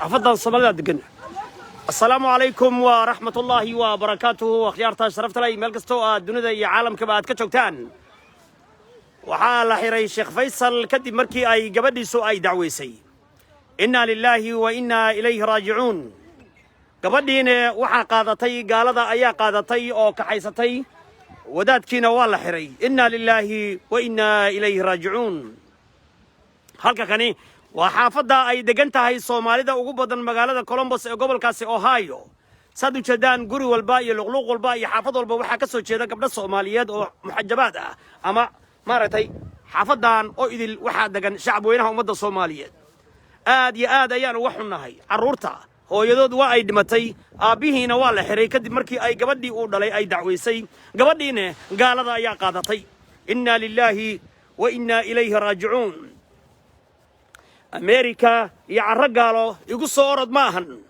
أفضل صباح دقن. السلام عليكم ورحمة الله وبركاته وخيارتها شرفت لي ملكستو الدنيا يا عالم كبعد كشوكتان وحال حيري الشيخ فيصل كدي مركي أي قبدي سو أي دعويسي إنا لله وإنا إليه راجعون قبدين وحا قادتي قال ذا أيا قادتي أو كحيستي وداد كينا والله حيري إنا لله وإنا إليه راجعون halka kani waa xaafada ay degan tahay Soomaalida ugu badan magaalada Columbus ee gobolkaasi Ohio sad u jeedaan guri walba iyo luqluq walba iyo xaafad walba waxa ka soo jeeda gabdho Soomaaliyeed oo muxajabaad ah ama maaragtay xaafadan oo idil waxa degan shacab weynaha ummadda Soomaaliyeed aad iyo aad ayaan uga xunnahay caruurta hooyadood waa ay dhimatay aabihiina waa la xiray kadib markii ay gabadhii uu dhalay ay dacweysay gabadhiina gaalada ayaa qaadatay inna lillahi wa inna ilayhi raaji'uun أمريكا يعرقالو يقول صورد ماهن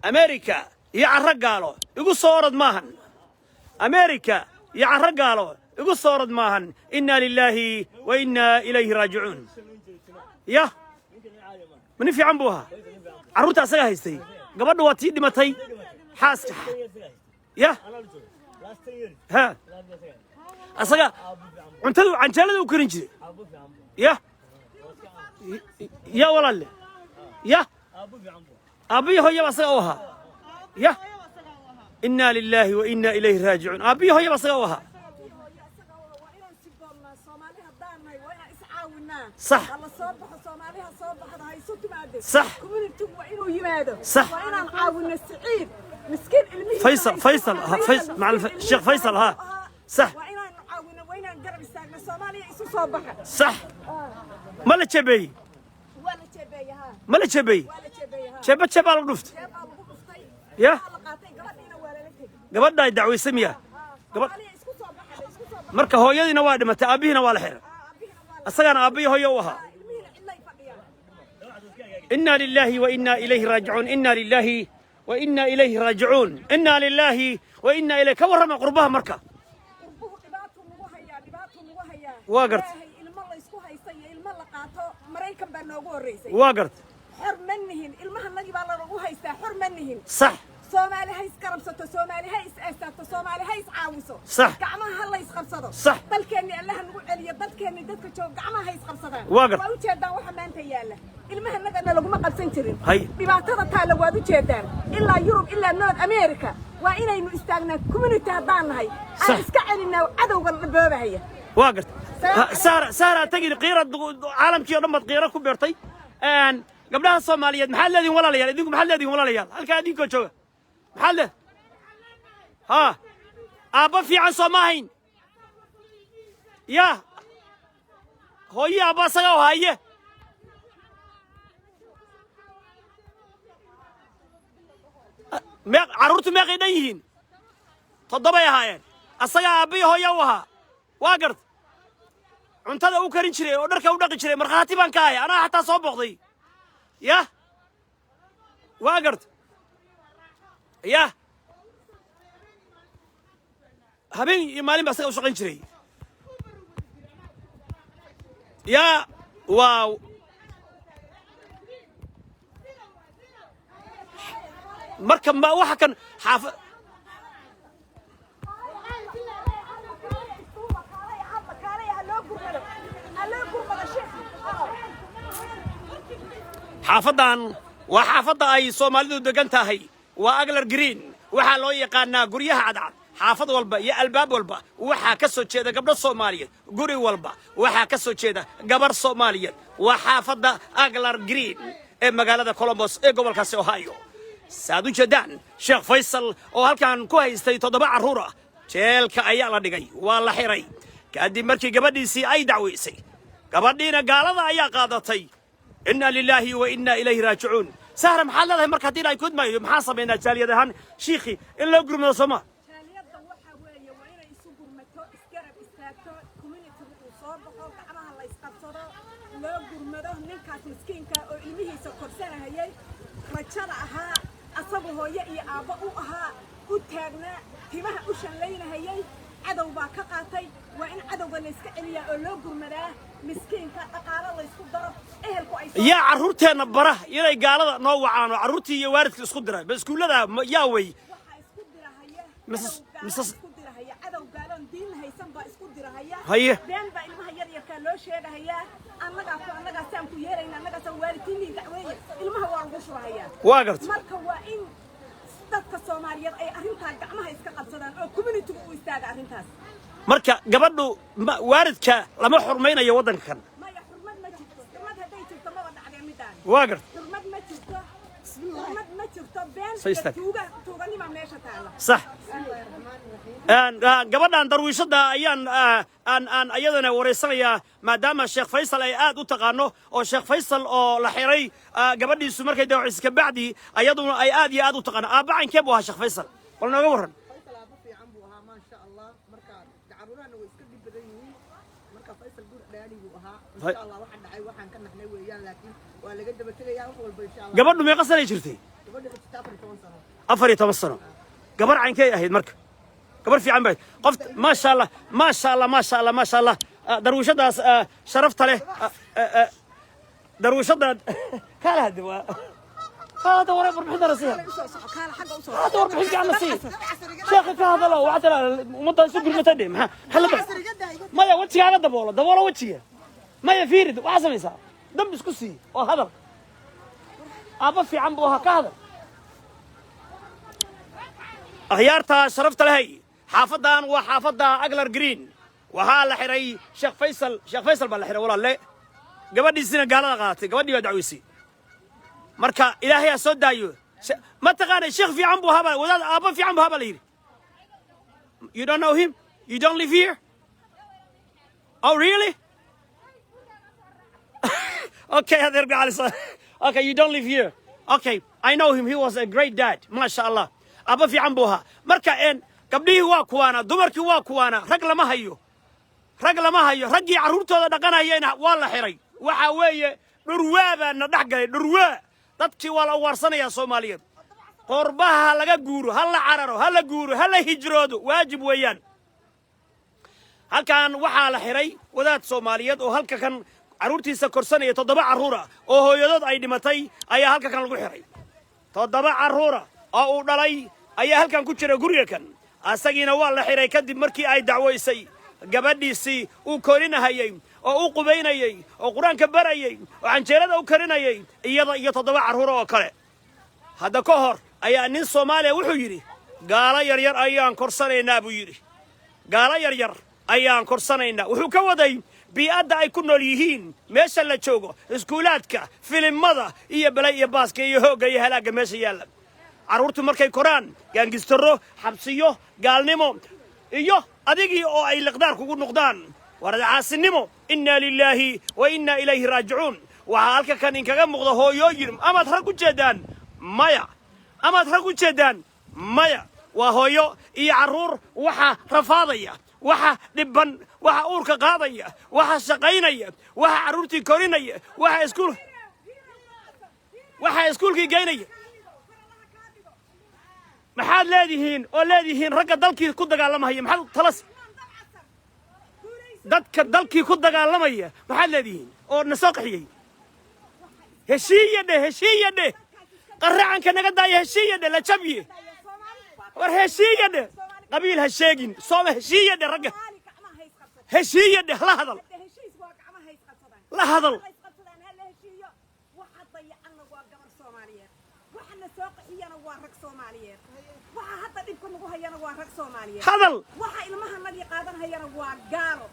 أمريكا يعرقالو يقول صورد ماهن أمريكا يعرقالو يقول صورد ماهن إنا لله وإنا إليه راجعون يا من في عنبوها عروتها سجاها يستي قبل واتي دمتي حاس يا ها أسجا عنتلو عن جلده وكرنجي يا يا والله يا أبي هو يبص أوها يا إنا لله وإنا إليه راجعون أبي هو يبص أوها صح صح صح فيصل مع الشيخ فيصل ها صح صح مالا تشبي مالا تشبي شبت شبال قفت يا قبل دا يدعوي سمية قبل مركه هو يدينا وادي متى أبينا ولا حير أصلا أبي هو يوها إنا لله وإنا إليه راجعون إنا لله وإنا إليه راجعون إنا لله وإنا إليه كورما قربها مركه واقرت واقرت حر منهن المهن نجيب على رجوها يستاهل حر منهن صح سومالي هاي سكرمسته سومالي هاي استاهل سومالي هاي عاوسه صح قعمها هلا يسخرصده صح بل كاني الله نقول عليا بل كاني دتك شو قعمها هاي يسخرصده واقرت وجهدا waxa maanta yaala ilmaha nagana lagu ma qabsan jirin hay dhibaatada taala waad u jeedaan ilaa Yurub ilaa North America waa inaynu istaagnaa community hadaan nahay aan iska celinaa cadawga dhaboobahaya واقرت سارة تجي قيرة عالم كي رمت قيرة كبرتي أن قبلها الصومالية محل الذي ولا ليال إذنكم محل الذي ولا ليال هل كان دينكم شو محله ها أبا في عن صوماهين يا هو يا أبا سجوا هاي ما عرورت ما غنيهين تضبي هاي السجا أبي هو يوها واقرت cuntada uu karin jiray oo dharka u dhaqi jiray marxaati baan ka ahay anaa xataa soo boqday ya waagart ya habeen iyo maalin baa asaga u shaqayn jiray ya waaw marka ma waxa kan xaafad xaafadan waa xaafada ay Soomaalidu degan tahay waa Aglar Green waxa loo yaqaanaa guryaha cadcad xaafad walba iyo albaab walba waxa ka soo jeeda gabdho Soomaaliyeed guri walba waxa ka soo jeeda gabar Soomaaliyeed waa xaafada Aglar Green ee magaalada Columbus ee gobolkaasi Ohio saadu jeedaan Sheekh Faisal oo halkan ku haystay 7 caruur ah jeelka ayaa la dhigay waa la xiray kadib markii gabadhiisii ay dacweysay gabadhiina gaalada ayaa qaadatay إنا لله وإنا إليه راجعون سهرة محل هذا مركز دين أيكود ما محاسب إن جالية هان شيخي إلا يقرب من السماء loo gurmado ninkaas miskiinka oo ilmihiisa korsanahayay rajada ahaa asagu hooyo iyo aabbo u ahaa u taagnaa timaha u shanlaynahayay cadow baa ka qaatay waa in cadowga la iska celiyaa oo loo gurmadaa miskiinka dhaqaalo la isku daro ehelku ay yaa carruurteenna bara inay gaalada noo wacaan oo carruurtii iyo waalidka isku diray ba iskuullada yaa wey waxaa isku dirahaya misas isku dirahaya cadow gaaloon diin haysan baa isku dirahaya haye been baa ilmaha yar yarkaa loo sheegahayaa annagaasaan ku yeerayna annagaasaan waalidkiinii dacweeye ilmaha waa lagu shubahayaa waa garta marka waa in dadka Soomaaliyeed ay arrintaa gacmaha iska qabsadaan oo community-gu u istaaga arrintaas marka gabadhu waalidka lama xurmaynayo waddanka kan maya xurmad ma jirto xurmad hadday jirto maba dhacdee midaan waa garta xurmad ma jirto been tuuganima meesha taala صح gabadhan darwiishada ayaan ayadana wareysanayaa maadaama sheekh faysal ay aad u taqaano oo sheekh faysal oo la xiray gabadhiisu markay dawciis ka bacdi ayaduna ay aad iyo aad u taqaano aabacankee buu ahaa sheekh faysal wal nooga waran gabadhu meeqa sanay jirtay 14 sano gabar caynkay ahayd marka gabar fiican bay qof ma sha Allah ma sha Allah ma sha Allah ma sha Allah darwiishadaas sharafta leh darwiishada kala hadwa هذا ورا بربح درسيه هذا ورا بربح قاعد نسيه شيخ هذا لو وعدنا ومضى سكر متدم ها هلا ما يا وجهي هذا دبوله وجهي ما يفيرد وعزم يسار دم بسكسي وهذا أبا في عم بوها كهذا أخيارتها شرفت لهي حافظان وحافظها أقلر جرين وها حري شيخ فيصل بالحري والله لا قبل دي سنة قال غاتي قبل دي بدعويسي مركا إلهي أسود دايو ما تقال الشيخ في عم بوها ولا أبا في عم بوها ليري You don't know him? You don't live here? Oh really? Okay, هذا يرجع على صار. Okay, you don't live here. Okay, I know him. He was a great dad. ما شاء الله. أبا في عم بوها. مركا إن قبليه واقوانا دمرك واقوانا رجل ما هيو. رجي عروته دقنا هينا والله حري. وحويه نروابا ندحقه نرواب. dadkii wala warsanaya Soomaaliyeed qorbaha laga guuro hal la cararo hal la guuro hal la hijroodo waajib weeyaan halkan waxa la xiray wadaad Soomaaliyeed oo halka kan caruurtiisa korsanaya 7 caruur ah oo hooyadood ay dhimatay ayaa halka kan lagu xiray 7 caruur ah oo uu dhalay ayaa halkan ku jira guriga kan asagiina waa la xiray kadib markii ay dacweysay gabadhiisii uu korinahayay oo uu qubaynayay oo quraanka barayay oo canjeerada u karinayay iyada iyo 7 caruur oo kale hadda ka hor ayaa nin Soomaaliya wuxuu yiri gaala yar ayaan korsanaynaa buu yiri gaala yar ayaan korsanaynaa wuxuu ka waday bi'ada ay ku nool yihiin meesha la joogo iskuulaadka filimada iyo balay iyo baaska iyo hooga iyo halaaga meesha yaala caruurtu markay koraan gaangistaro xabsiyo gaalnimo iyo adigii oo ay liqdaar kugu noqdaan warada caasinimo inna lillahi wa inna ilayhi raaji'uun waxa halka kan in kaga muuqdo hooyooyin ama rag u jeedaan maya waa hooyo iyo caruur waxa rafaadaya waxa dhibban waxa uurka qaadaya waxa shaqaynaya waxa caruurtii korinaya waxa iskuulkii geynaya maxaad leedihiin ragga dalkii ku dagaalamaya maxaad talas dadka dalkii ku dagaalamaya maxaad leedihiin oo nasoo qaxiyay heshiiyade qaracanka naga daaya heshiiyade la jabiye war heshiiyade qabiil ha sheegin sooma heshiiyade ragga heshiiyade la hadal hadal waxa ilmaha nadi qaadan hayana waa gaalo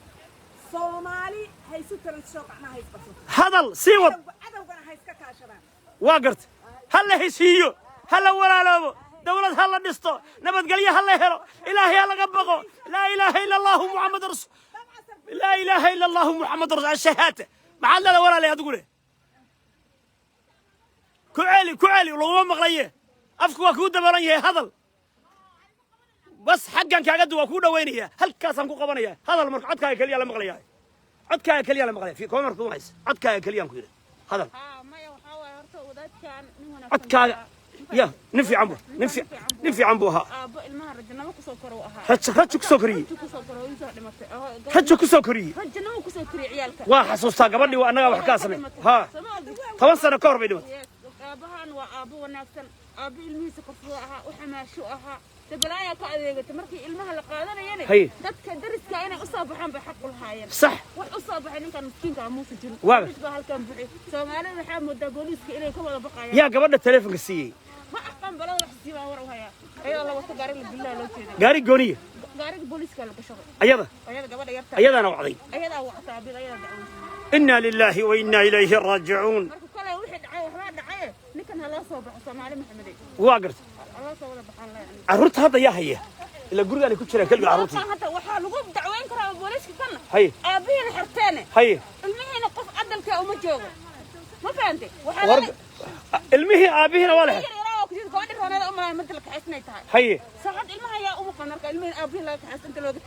Soomaali haysu taran shooq ma haysto hadal sii wad cadawgana hayska kaashadaan waa gart hal heshiiyo hal walaalobo dawlad hal dhisto nabadgelyo hal helo ilaahay laga baqo la ilaaha illa allah muhammad rasul la ilaaha illa allah muhammad rasul shahada maxalla la walaalay adigu le ku celi loo maqlaye afku waa ku dabalan yahay hadal بس حقا كاغد waa ku dhaweynaya halkaas aan ku qabanaya hadal marka codkaaga kaliya la maqlayaa عدك كليا لما قال في كونر كويس عدك كليا كويس هذا ما يوحى هرت وذات كان نهنا عدك يا نفي عمبو نفي عمبوها أبو المهر جنوا كسوكروا هاتشك سكري كسوكروا يزعل مت هاتشك سكري جنوا كسوكري عيالك وحسوستا قبلني وأنا وحكاسني ها توصل كور بينهم أبوهن وأبو ونفسن أبو الميس كفوها وحماشوها تبلايا كأذيك تمركي المها لقادنا يعني دتك درس كأنا أصاب حن بحق الحياة صح وأصاب حن كان مسكين كان مو سجن واقف كان بعيد سومالي محمد بوليس كإلي كم بقايا يا قبلنا التليفون قصي ما أقام بلا وحسي ما وراها يا أي الله وتقاري بالله لو كذا قاري قونية قاري البوليس كان بشغل أيضا قبل يرتاح أيضا أنا وعظي أيضا وقتها بلا دعوة إنا لله وإنا إليه راجعون كل واحد عايه نكن هلا صوب سومالي محمد واقرت الله صوب بحال يعني عرورت هذا يا هي إلا قرقة اللي كنت شريك كلب عرورتي حتى وحال لقوا دعوين كرا بوليس كنا هي أبين حرتاني هي المهي نقف عدل كأم جوجو ما فهمتي وحال ورق المهي أبيهنا ولا يراو كذي قاعد هنا أم مثل كحسني تاعي هي ساعد المهي يا أم قنر المهي أبين لا كحس أنت لو قلت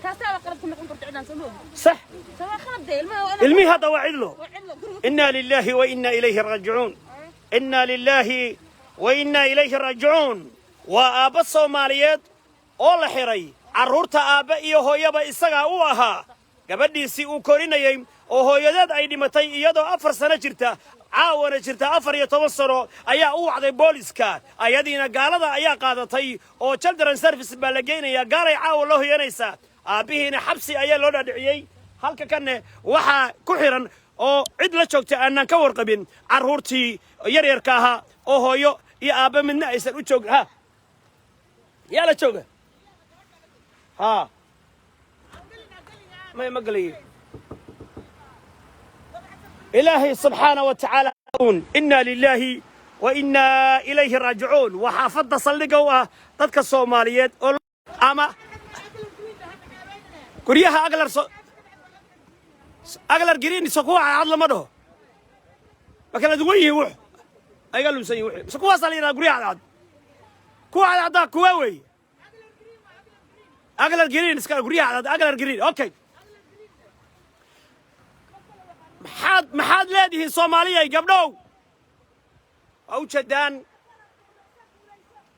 كاسة وقرب كنا كنت عندنا سلوك صح سواء خلد المهي المهي هذا وعد له إنا لله وإنا إليه راجعون إنا لله وإنا إليه راجعون وآب الصوماليات أول حري عرورت آب إيوه يبا إسقى أوها قبل سي كورينيم أوه يداد أيدي متى يدو أفر سنة جرتا عاونة جرتا أفر يتوصلوا أيا أوعد بوليسكا أيدينا قالدا أيا قادتي أو children service بالجين يا قاري عاون له ينسى أبيهنا حبسي أيا لونا دعيي halka kanne waxa ku xiran oo cid la joogtay aanan ka warqabin caruurtii yaryarka ahaa oo hooyo iyo aaba midna aysan u joogin ha yaa la jooga ha ما مقلي إلهي سبحانه وتعالى إنا لله وإنا إليه راجعون وحافظنا صلقوا ضدك الصوماليات أما كوريها أغلر جرين سقوع عضل مده ما كان دويه وح أي قالوا مسوي وح سقوع صلينا كوريها عض كوا عض كواوي أغلر جرين سكر كوريها عض أغلر جرين أوكي محاد لاديه الصومالية قبلو أو شدان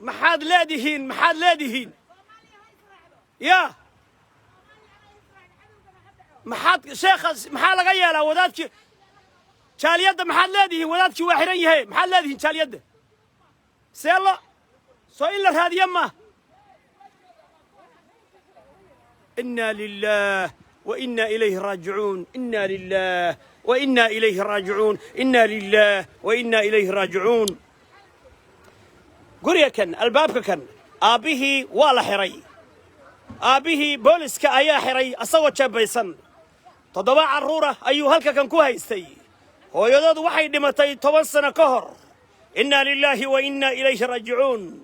محاد لاديهين يا محاد شيخ محال غيالا ودادك شال يد محال لاديه ودادك واحرين هي محال لاديه شال يد سيلا سئل هذه يمه إنا لله وإنا إليه راجعون إنا لله وإنا إليه راجعون إنا لله وإنا إليه راجعون قرية كان الباب كان أبيه ولا حري أبيه بوليس كأيا حري أصوت شابيسن تضبع عرورة أيها هلك كان كوهيستي هو يضاد وحي دمتي توسنا كهر إنا لله وإنا إليه راجعون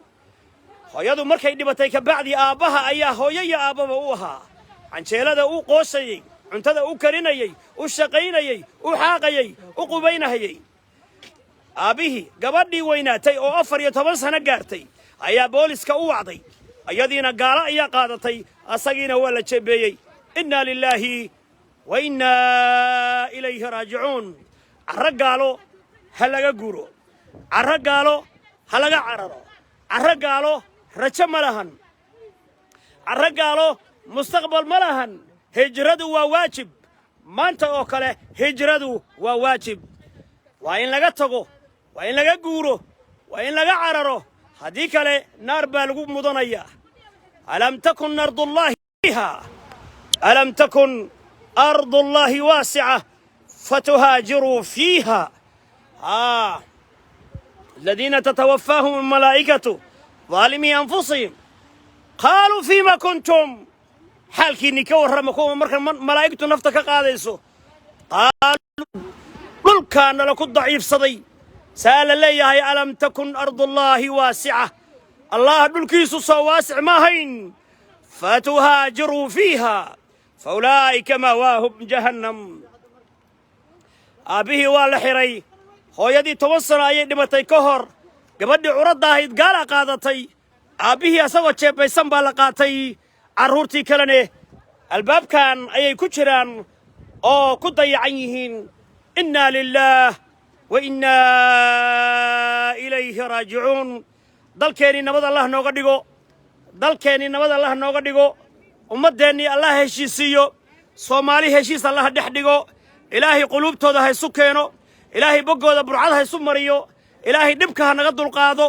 هو يضو مركي دمتي كبعد آبها أيا هو يا آبا ووها عن شيلada uu qoosayay cuntada uu karinayay uu shaqaynayay uu xaaqayay uu qubaynayay aabihi gabadhii weynaatay oo 14 sano gaartay ayaa booliska u wacday ayadiina gaala ayaa qaadatay asagiina waa la jeebeeyay inna lillahi wa inna ilayhi raaji'uun aragaalo halaga guuro aragaalo halaga cararo aragaalo rajo malahan aragaalo مستقبل ملهن هجرته وواجب ما أنت أكله هجرته وواجب وإن لقى تجو وإن لقى جورو وإن لقى عرره هذيك له نار بالغوب مدنيا ألم تكن أرض الله فيها ألم تكن أرض الله واسعة فتهاجروا فيها الذين تتوفاهم الملائكة ظالمي أنفسهم قالوا فيما كنتم حالكيني كورمكم مركا ملائكة نفتك قاديسو قالوا قل كان لكم ضعيف صدي سأل لي ألم تكن أرض الله واسعة الله بالكيس واسع ما هين فتهاجروا فيها فأولئك مأواهم جهنم أبيه والحري هو يدي توصل أي دمتي كهر قبل عرضها يتقال قادتي أبيه أسوى شيء بيسمى لقاتي عرورتي كلني الباب كان أي كشران oo ku dayacan yihiin inna lillaah wa inna ilayhi raajicuun dalkeennii nabad allah nooga dhigo dalkeennii nabad allah nooga dhigo ummaddeennii allah heshiisiiyo soomaali heshiis allah dhex dhigo ilaahay quluubtooda ha isu keeno ilaahay boggooda burcad ha isu mariyo ilaahay dhibka ha naga dulqaado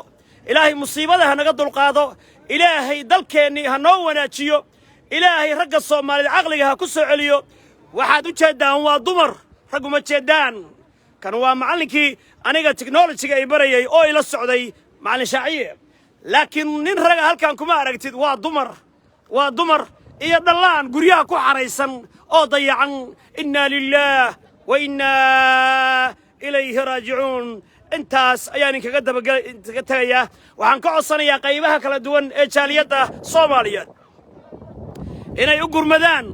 ilaahay musiibada ha naga dulqaado ilaahay dalkeennii ha noo wanaajiyo ilaahay ragga soomaalida caqliga ha ku soo celiyo waxaad u jeeddaan waa dumar rag uma jeeddaan kan waa macallinkii aniga teknolojiga ay barayay oo ila socday macallin shaaciye laakiin nin raga halkan kuma aragtid waa dumar iyo dhallaan guryaha ku xaraysan oo dayacan inna lillaah wa inna ilayhi raajicuun intaas ayaan inkaga tagayaa waxaan ka codsanayaa qaybaha kala duwan ee jaaliyadda soomaaliyeed inay u gurmadaan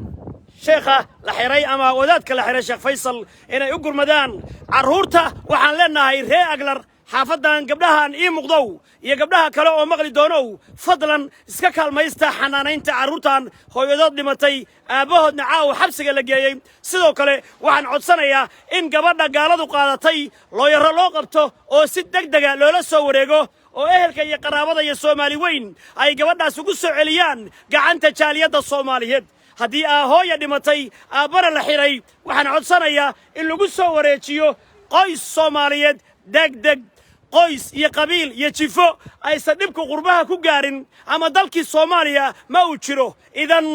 sheekha la xiray ama wadaadka la xiray sheekh faysal inay u gurmadaan carruurta waxaan leenahay ree aglar xaafadan gabdhahan ii muqdow iyo gabdhaha kale oo maqli doonow fadlan iska kaalmaysta xanaanaynta carruurtan hooyadood dhimatay aabbahoodna caawa xabsiga la geeyey sidoo kale waxaan codsanayaa in gabadha gaaladu qaadatay looyaro loo qabto oo si degdega loola soo wareego oo ehelka iyo qaraabada iyo soomaali weyn ay gabadhaas ugu soo celiyaan gacanta jaaliyadda soomaaliyeed haddii hooya dhimatay aabbana la xiray waxaan codsanayaa in lagu soo wareejiyo qoys soomaaliyeed degdeg qoys iyo qabiil iyo jifo aysan dhibka qurbaha ku gaarin ama dalkii soomaaliya ma uu jiro idan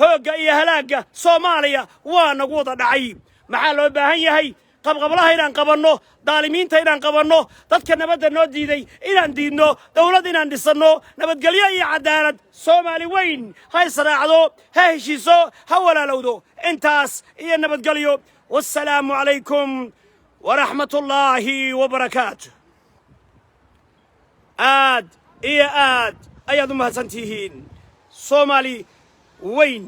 hoogga iyo halaagga soomaaliya waa nagu wada dhacay maxaa loo baahan yahay qabqablaha inaan qabanno daalimiinta inaan qabanno dadka nabadda noo diiday inaan diidno dawlad inaan dhisanno nabadgelyo iyo cadaalad soomaali weyn ha israacdo ha heshiiso ha walaalowdo intaas iyo nabadgelyo wassalaamu calaykum ورحمة الله وبركاته آد أياد ما سنتيهين صومالي وين